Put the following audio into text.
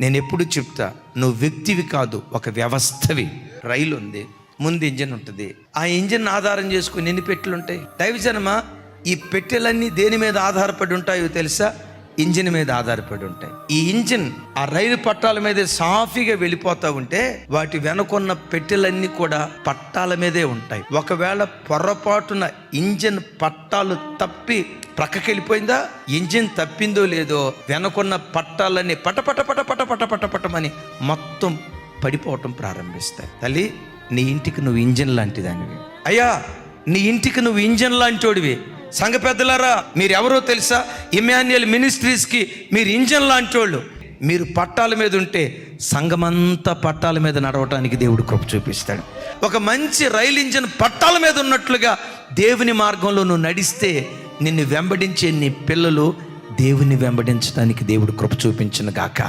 నేను ఎప్పుడు చెప్తా, నువ్వు వ్యక్తివి కాదు, ఒక వ్యవస్థవి. రైలు ఉంది, ముందు ఇంజిన్ ఉంటుంది. ఆ ఇంజిన్ ఆధారం చేసుకుని ఎన్ని పెట్టెలు ఉంటాయి? దైవజనమా, ఈ పెట్టెలన్నీ దేని మీద ఆధారపడి ఉంటాయో తెలుసా? ఇంజిన్ మీద ఆధారపడి ఉంటాయి. ఈ ఇంజిన్ ఆ రైలు పట్టాల మీద సాఫీగా వెళ్ళిపోతా ఉంటే వాటి వెనకున్న పెట్టెలన్నీ కూడా పట్టాల మీదే ఉంటాయి. ఒకవేళ పొరపాటున ఇంజిన్ పట్టాలు తప్పి ప్రక్కకి వెళ్ళిపోయిందా, ఇంజిన్ తప్పిందో లేదో, వెనకున్న పట్టాలన్నీ పటపట పట పట పట పట పటమని మొత్తం పడిపోవటం ప్రారంభిస్తాయి. తల్లి, నీ ఇంటికి నువ్వు ఇంజిన్ లాంటి దానివి. అయ్యా, నీ ఇంటికి నువ్వు ఇంజిన్ లాంటోడివి. సంఘ పెద్దలారా, మీరు ఎవరో తెలుసా? ఇమ్మాన్యుయల్ మినిస్ట్రీస్కి మీరు ఇంజిన్ లాంటోళ్ళు. మీరు పట్టాల మీద ఉంటే సంఘమంతా పట్టాల మీద నడవటానికి దేవుడు కృప చూపిస్తాడు. ఒక మంచి రైలు ఇంజిన్ పట్టాల మీద ఉన్నట్లుగా దేవుని మార్గంలో నువ్వు నడిస్తే నిన్ను వెంబడించే నీ పిల్లలు దేవుని వెంబడించడానికి దేవుడు కృప చూపించును గాక.